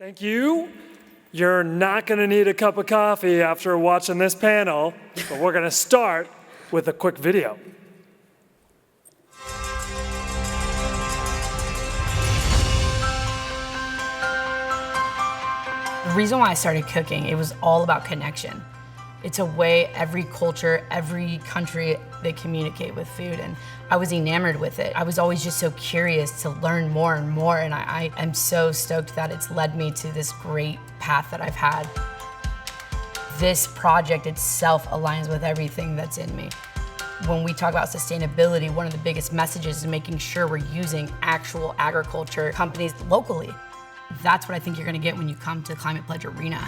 Thank you. You're not going to need a cup of coffee after watching this panel, but we're going to start with a quick video. The reason why I started cooking, it was all about connection. It's a way every culture, every country, they communicate with food, and I was enamored with it. I was always just so curious to learn more and more, and I am so stoked that it's led me to this great path that I've had. This project itself aligns with everything that's in me. When we talk about sustainability, one of the biggest messages is making sure we're using actual agriculture companies locally. That's what I think you're gonna get when you come to Climate Pledge Arena.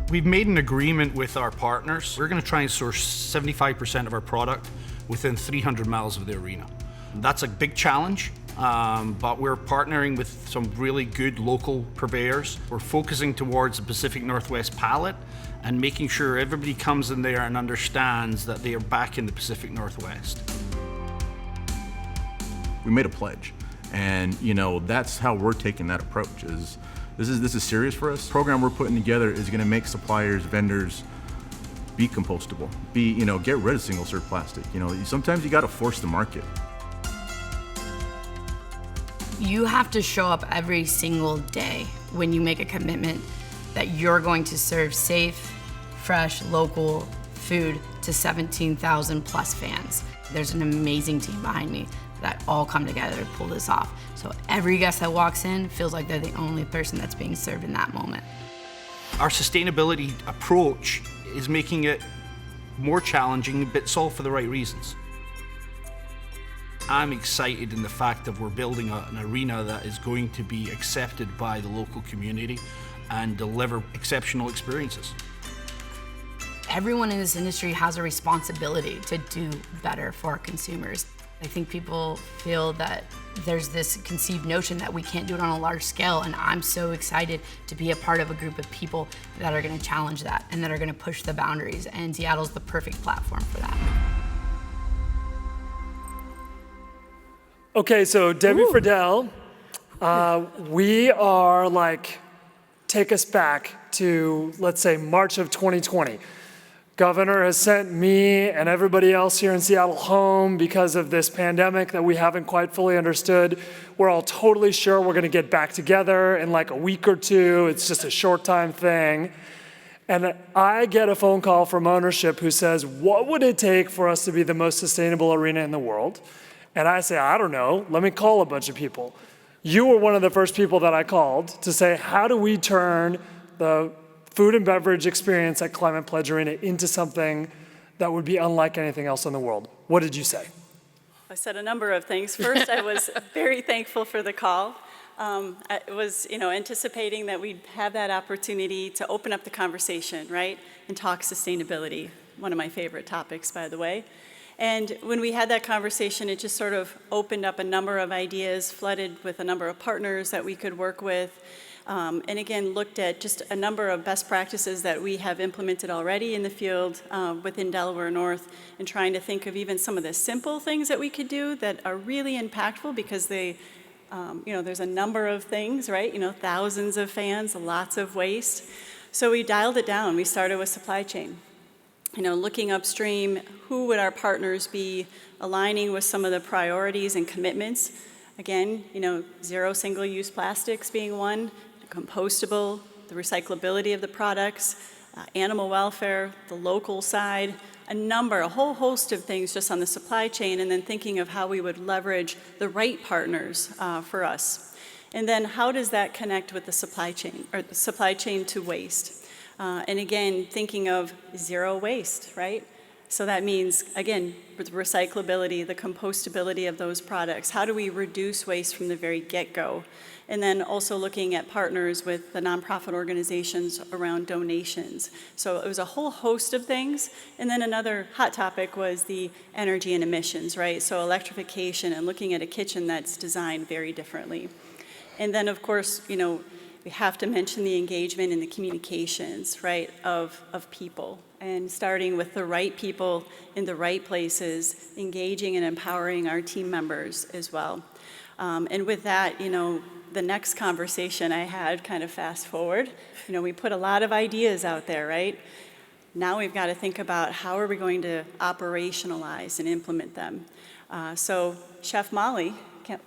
We've made an agreement with our partners. We're going to try and source 75% of our product within 300 miles of the arena. That's a big challenge, but we're partnering with some really good local purveyors. We're focusing towards the Pacific Northwest palette and making sure everybody comes in there and understands that they are back in the Pacific Northwest. We made a pledge, and that's how we're taking that approach. This is serious for us. The program we're putting together is going to make suppliers, vendors be compostable, get rid of single-serve plastic. Sometimes you got to force the market. You have to show up every single day when you make a commitment that you're going to serve safe, fresh, local food to 17,000 plus fans. There's an amazing team behind me that all come together to pull this off. So every guest that walks in feels like they're the only person that's being served in that moment. Our sustainability approach is making it more challenging, but it's all for the right reasons. I'm excited in the fact that we're building an arena that is going to be accepted by the local community and deliver exceptional experiences. Everyone in this industry has a responsibility to do better for our consumers. I think people feel that there's this conceived notion that we can't do it on a large scale, and I'm so excited to be a part of a group of people that are going to challenge that and that are going to push the boundaries, and Seattle's the perfect platform for that. Okay, so Debbie Friedel, we are take us back to, let's say, March of 2020. Governor has sent me and everybody else here in Seattle home because of this pandemic that we haven't quite fully understood. We're all totally sure we're gonna get back together in like a week or two. It's just a short time thing. And I get a phone call from ownership who says, what would it take for us to be the most sustainable arena in the world? And I say, I don't know, let me call a bunch of people. You were one of the first people that I called to say, how do we turn the food and beverage experience at Climate Pledge Arena into something that would be unlike anything else in the world? What did you say? I said a number of things. First, I was very thankful for the call. I was, anticipating that we'd have that opportunity to open up the conversation, right, and talk sustainability. One of my favorite topics, by the way. And when we had that conversation, it just sort of opened up a number of ideas, flooded with a number of partners that we could work with. And again, looked at just a number of best practices that we have implemented already in the field within Delaware North, and trying to think of even some of the simple things that we could do that are really impactful because they, there's a number of things, right? Thousands of fans, lots of waste. So we dialed it down. We started with supply chain. Looking upstream, who would our partners be, aligning with some of the priorities and commitments. Again, zero single-use plastics being one, compostable, the recyclability of the products, animal welfare, the local side, a whole host of things just on the supply chain, and then thinking of how we would leverage the right partners for us. And then how does that connect with the supply chain, or the supply chain to waste? And again, thinking of zero waste, right? So that means, again, with recyclability, the compostability of those products. How do we reduce waste from the very get-go? And then also looking at partners with the nonprofit organizations around donations. So it was a whole host of things. And then another hot topic was the energy and emissions, right? So electrification and looking at a kitchen that's designed very differently. And then, of course, we have to mention the engagement and the communications, right, of people. and starting with the right people in the right places, engaging and empowering our team members as well. And with that, the next conversation I had, kind of fast forward, we put a lot of ideas out there, right? Now we've got to think about how are we going to operationalize and implement them. So Chef Molly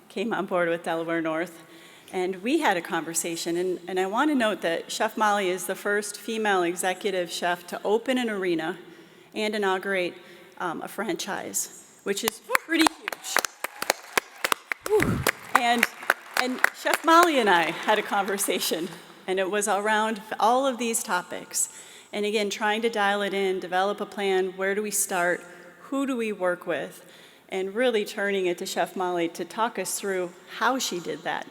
came on board with Delaware North, and we had a conversation. And I want to note that Chef Molly is the first female executive chef to open an arena and inaugurate a franchise, which is pretty huge. And Chef Molly and I had a conversation, and it was around all of these topics. And again, trying to dial it in, develop a plan, where do we start, who do we work with, and really turning it to Chef Molly to talk us through how she did that.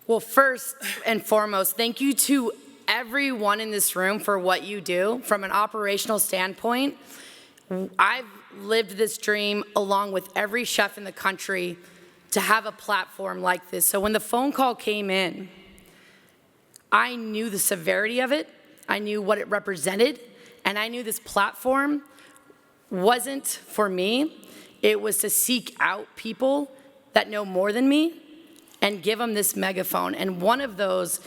Well, first and foremost, thank you to everyone in this room for what you do. From an operational standpoint, I've lived this dream along with every chef in the country to have a platform like this. So when the phone call came in, I knew the severity of it, I knew what it represented, and I knew this platform wasn't for me. It was to seek out people that know more than me and give them this megaphone. And one of those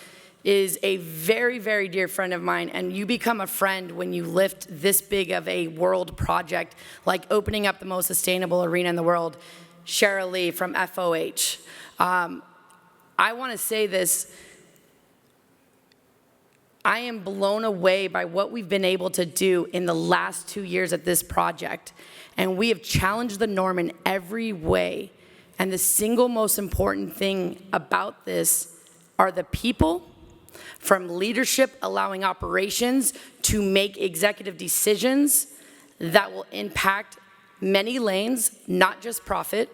is a very, very dear friend of mine, and you become a friend when you lift this big of a world project, like opening up the most sustainable arena in the world, Cherylee from FOH. I want to say this. I am blown away by what we've been able to do in the last 2 years at this project. And we have challenged the norm in every way. And the single most important thing about this are the people, from leadership allowing operations to make executive decisions that will impact many lanes, not just profit.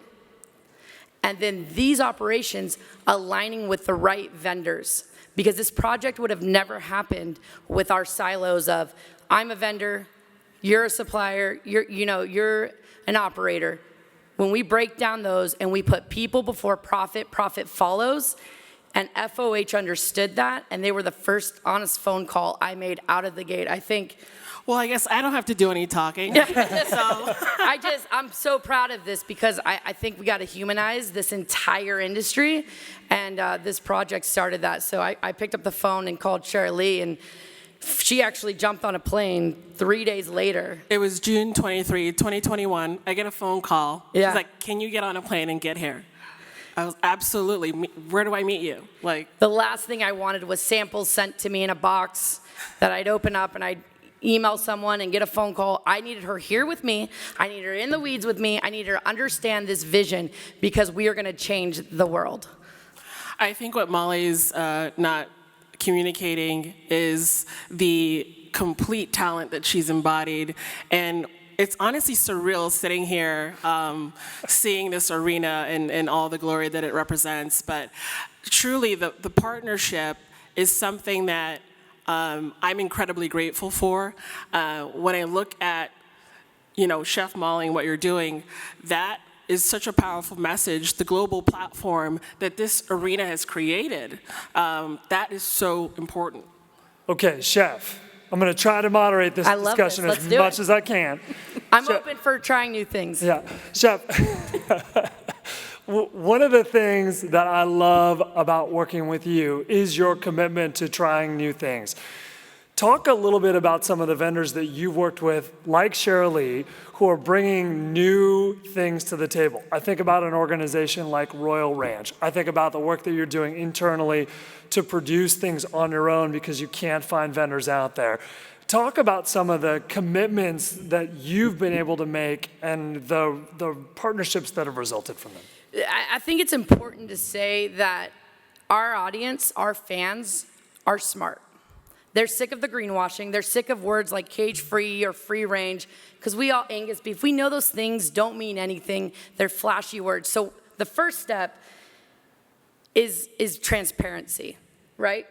And then these operations aligning with the right vendors. Because this project would have never happened with our silos of, I'm a vendor, you're a supplier, you're an operator. When we break down those and we put people before profit, profit follows, and FOH understood that, and they were the first honest phone call I made out of the gate. I think. Well, I guess I don't have to do any talking. So I'm so proud of this because I think we got to humanize this entire industry, and this project started that. So I picked up the phone and called Cherylee, and she actually jumped on a plane 3 days later. It was June 23, 2021. I get a phone call. Yeah. She's like, can you get on a plane and get here? I was absolutely, where do I meet you? The last thing I wanted was samples sent to me in a box that I'd open up and I'd email someone and get a phone call. I needed her here with me. I needed her in the weeds with me. I needed her to understand this vision because we are going to change the world. I think what Molly's not communicating is the complete talent that she's embodied. And it's honestly surreal sitting here, seeing this arena and all the glory that it represents. But truly, the partnership is something that I'm incredibly grateful for. When I look at, Chef Molly and what you're doing, that is such a powerful message. The global platform that this arena has created, that is so important. Okay, Chef, I'm going to try to moderate this discussion as much as I can. I'm open for trying new things. Yeah, Chef. One of the things that I love about working with you is your commitment to trying new things. Talk a little bit about some of the vendors that you've worked with, like Cherylee, who are bringing new things to the table. I think about an organization like Royal Ranch. I think about the work that you're doing internally to produce things on your own because you can't find vendors out there. Talk about some of the commitments that you've been able to make and the partnerships that have resulted from them. I think it's important to say that our audience, our fans, are smart. They're sick of the greenwashing. They're sick of words like cage-free or free range, because we all Angus beef. We know those things don't mean anything. They're flashy words. So the first step is transparency, right?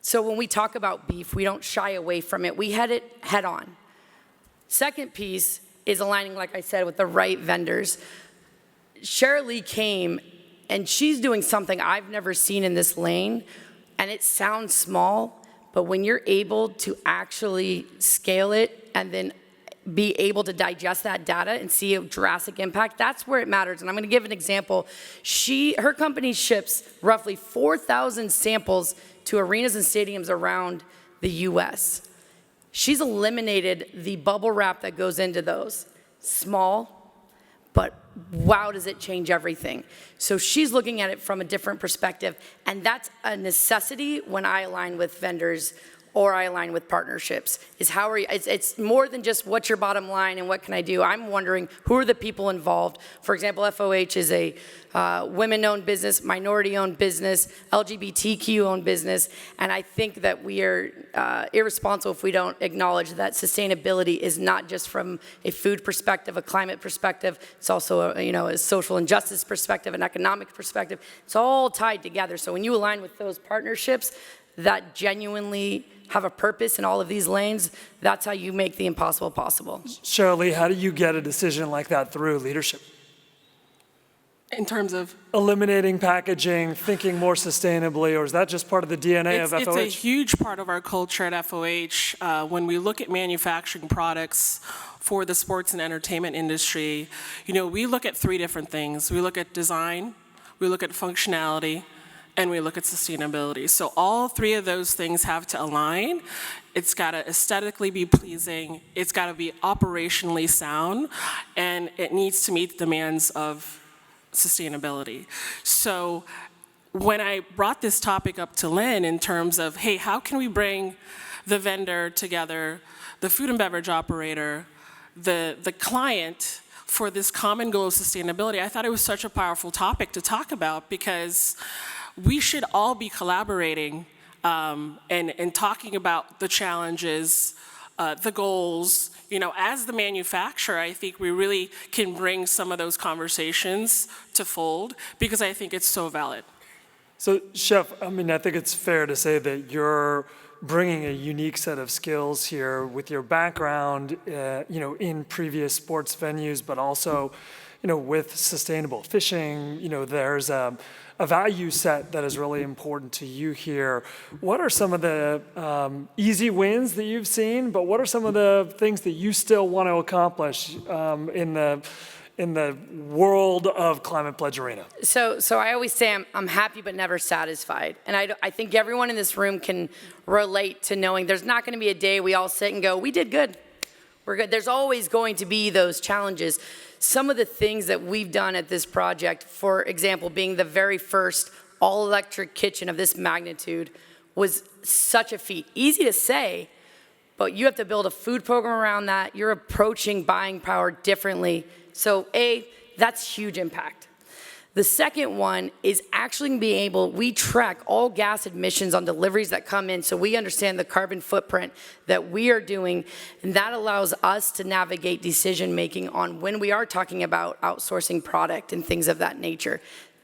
So when we talk about beef, we don't shy away from it. We head it head on. Second piece is aligning, like I said, with the right vendors. Cherylee came, and she's doing something I've never seen in this lane, and it sounds small, But when you're able to actually scale it and then be able to digest that data and see a drastic impact, that's where it matters. And I'm going to give an example. Her company ships roughly 4,000 samples to arenas and stadiums around the US. She's eliminated the bubble wrap that goes into those. Small, but wow, does it change everything. So she's looking at it from a different perspective, and that's a necessity when I align with vendors or I align with partnerships, is how are you, it's more than just what's your bottom line and what can I do. I'm wondering who are the people involved. For example, FOH is a women-owned business, minority-owned business, LGBTQ-owned business, and I think that we are irresponsible if we don't acknowledge that sustainability is not just from a food perspective, a climate perspective, it's also a social injustice perspective, an economic perspective. It's all tied together. So when you align with those partnerships that genuinely have a purpose in all of these lanes, that's how you make the impossible possible. Cherylee, how do you get a decision like that through leadership? In terms of? Eliminating packaging, thinking more sustainably, or is that just part of the DNA of FOH? It's a huge part of our culture at FOH. When we look at manufacturing products for the sports and entertainment industry, we look at 3 different things. We look at design, we look at functionality, and we look at sustainability. So all 3 of those things have to align. It's got to aesthetically be pleasing, it's got to be operationally sound, and it needs to meet the demands of sustainability. So when I brought this topic up to Lynn in terms of, hey, how can we bring the vendor together, the food and beverage operator, the client, for this common goal of sustainability, I thought it was such a powerful topic to talk about, because we should all be collaborating and talking about the challenges, the goals. As the manufacturer, I think we really can bring some of those conversations to fold, because I think it's so valid. So, Chef, I think it's fair to say that you're bringing a unique set of skills here with your background, in previous sports venues, but also, with sustainable fishing. There's a value set that is really important to you here. What are some of the easy wins that you've seen, but what are some of the things that you still want to accomplish in the world of Climate Pledge Arena? So I always say I'm happy but never satisfied. And I think everyone in this room can relate to knowing there's not going to be a day we all sit and go, we did good, we're good. There's always going to be those challenges. Some of the things that we've done at this project, for example, being the very first all-electric kitchen of this magnitude, was such a feat. Easy to say, but you have to build a food program around that. You're approaching buying power differently. So that's huge impact. The second one is actually we track all gas emissions on deliveries that come in, so we understand the carbon footprint that we are doing, and that allows us to navigate decision making on when we are talking about outsourcing product and things of that nature.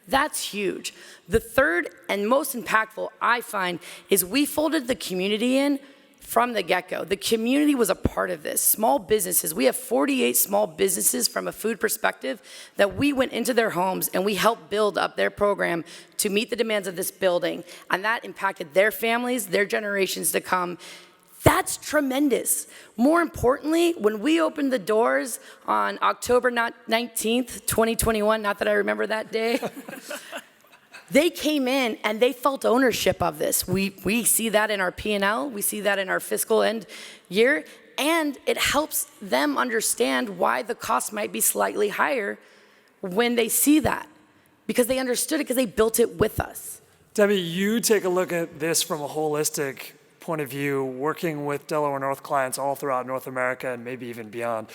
That's huge. The third and most impactful, I find, is we folded the community in from the get-go. The community was a part of this. Small businesses, we have 48 small businesses from a food perspective that we went into their homes and we helped build up their program to meet the demands of this building. And that impacted their families, their generations to come. That's tremendous. More importantly, when we opened the doors on October 19th, 2021, not that I remember that day, they came in and they felt ownership of this. We see that in our P&L, we see that in our fiscal end year, and it helps them understand why the cost might be slightly higher when they see that, because they understood it because they built it with us. Debbie, you take a look at this from a holistic point of view, working with Delaware North clients all throughout North America and maybe even beyond.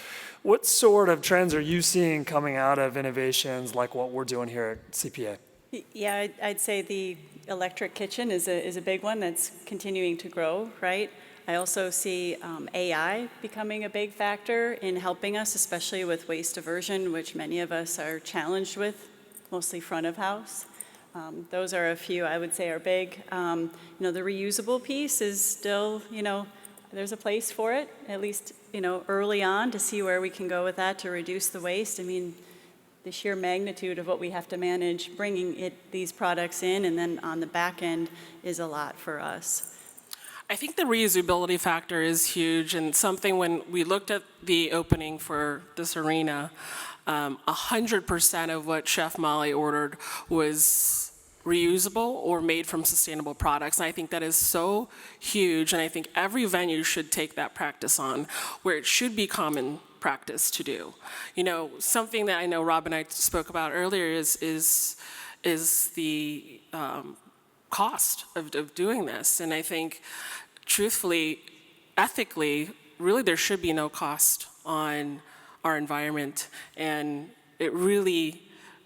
What sort of trends are you seeing coming out of innovations like what we're doing here at CPA? Yeah, I'd say the electric kitchen is a big one that's continuing to grow, right? I also see AI becoming a big factor in helping us, especially with waste diversion, which many of us are challenged with, mostly front of house. Those are a few I would say are big. The reusable piece is still, there's a place for it, at least, early on, to see where we can go with that to reduce the waste. The sheer magnitude of what we have to manage, bringing these products in, and then on the back end is a lot for us. I think the reusability factor is huge, and something when we looked at the opening for this arena, 100% of what Chef Molly ordered was reusable or made from sustainable products. And I think that is so huge, and I think every venue should take that practice on, where it should be common practice to do. You know, something that I know Rob and I spoke about earlier is the cost of doing this. And I think, truthfully, ethically, really there should be no cost on our environment. And it really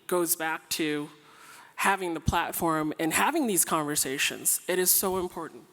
goes back to having the platform and having these conversations. It is so important.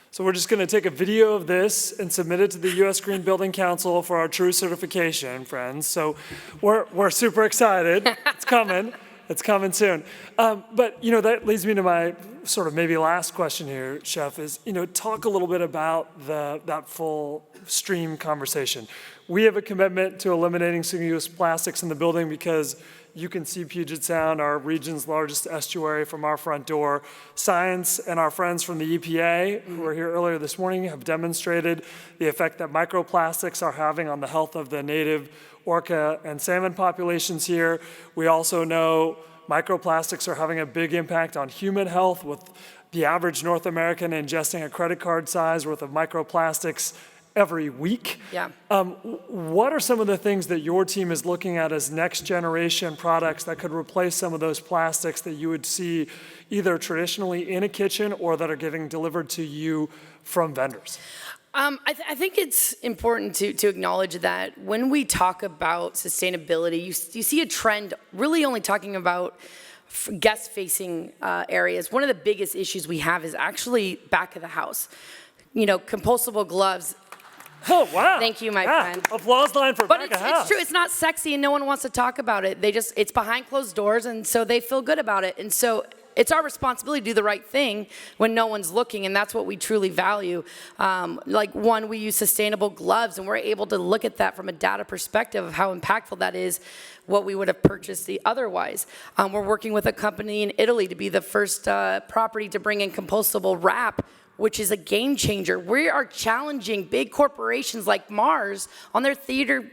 So we're just going to take a video of this and submit it to the U.S. Green Building Council for our true certification, friends. So we're super excited. It's coming. It's coming soon. But, you know, that leads me to my sort of maybe last question here, Chef, is, you know, talk a little bit about that full stream conversation. We have a commitment to eliminating single-use plastics in the building because you can see Puget Sound, our region's largest estuary, from our front door. Science and our friends from the EPA, who were here earlier this morning, have demonstrated the effect that microplastics are having on the health of the native orca and salmon populations here. We also know microplastics are having a big impact on human health, with the average North American ingesting a credit card size worth of microplastics every week. Yeah. What are some of the things that your team is looking at as next generation products that could replace some of those plastics that you would see either traditionally in a kitchen or that are getting delivered to you from vendors? I think it's important to acknowledge that when we talk about sustainability, you see a trend really only talking about guest-facing areas. One of the biggest issues we have is actually back of the house. You know, compostable gloves. Oh, wow. Thank you, my friend. Applause line for But back of house. it's true. It's not sexy, and no one wants to talk about it. It's behind closed doors, and so they feel good about it. And so it's our responsibility to do the right thing when no one's looking, and that's what we truly value. Like, one, we use sustainable gloves, and we're able to look at that from a data perspective of how impactful that is, what we would have purchased otherwise. We're working with a company in Italy to be the first property to bring in compostable wrap, which is a game changer. We are challenging big corporations like Mars on their theater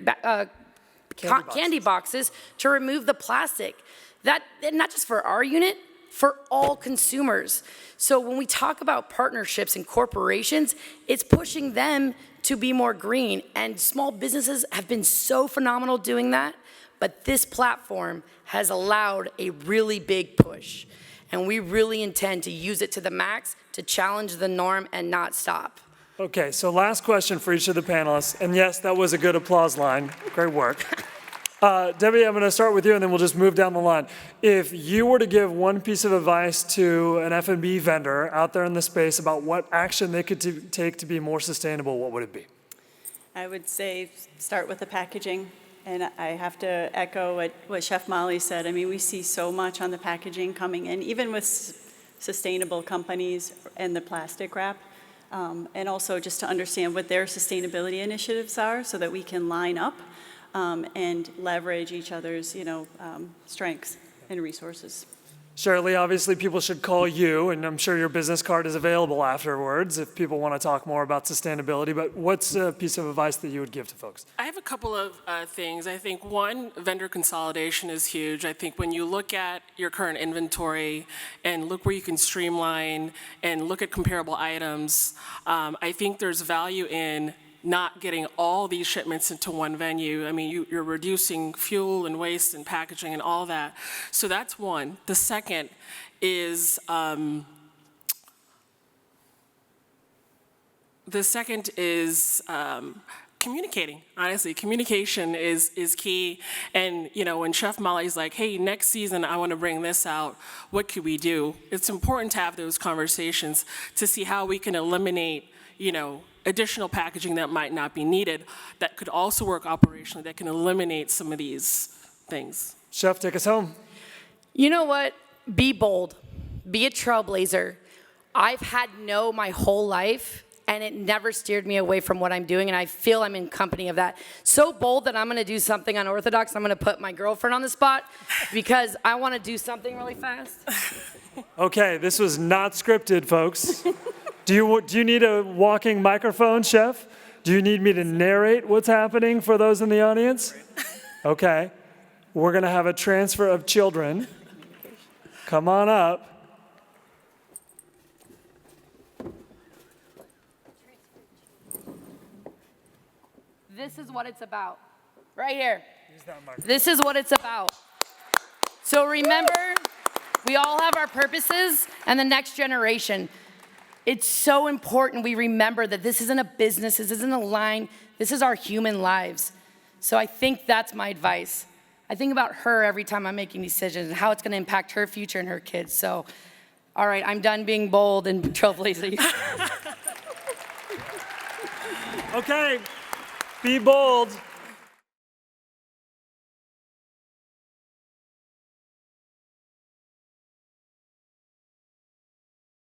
candy boxes to remove the plastic. That, not just for our unit, for all consumers. So when we talk about partnerships and corporations, it's pushing them to be more green. And small businesses have been so phenomenal doing that, but this platform has allowed a really big push. And we really intend to use it to the max to challenge the norm and not stop. Okay, so last question for each of the panelists. And yes, that was a good applause line. Great work. Debbie, I'm going to start with you, and then we'll just move down the line. If you were to give one piece of advice to an F&B vendor out there in the space about what action they could take to be more sustainable, what would it be? I would say start with the packaging. And I have to echo what Chef Molly said. I mean, we see so much on the packaging coming in, even with sustainable companies and the plastic wrap. And also just to understand what their sustainability initiatives are so that we can line up and leverage each other's, strengths and resources. Cherylee, obviously people should call you, and I'm sure your business card is available afterwards if people want to talk more about sustainability, but what's a piece of advice that you would give to folks? I have a couple of things. I think, one, vendor consolidation is huge. I think when you look at your current inventory and look where you can streamline and look at comparable items, I think there's value in not getting all these shipments into one venue. I mean, you're reducing fuel and waste and packaging and all that. So that's one. The second is communicating. Honestly, communication is key. And when Chef Molly's like, hey, next season I want to bring this out, what could we do? It's important to have those conversations to see how we can eliminate, additional packaging that might not be needed, that could also work operationally, that can eliminate some of these things. Chef, take us home. You know what? Be bold. Be a trailblazer. I've had no my whole life, and it never steered me away from what I'm doing, and I feel I'm in company of that. So bold that I'm going to do something unorthodox. I'm going to put my girlfriend on the spot because I want to do something really fast. Okay, this was not scripted, folks. Do you need a walking microphone, Chef? Do you need me to narrate what's happening for those in the audience? Okay. We're going to have a transfer of children. Come on up. This is what it's about. Right here. This is what it's about. So remember, we all have our purposes and the next generation. It's so important we remember that this isn't a business, this isn't a line, this is our human lives. So I think that's my advice. I think about her every time I'm making decisions and how it's gonna impact her future and her kids. So, all right, I'm done being bold and trailblazing. Okay, be bold.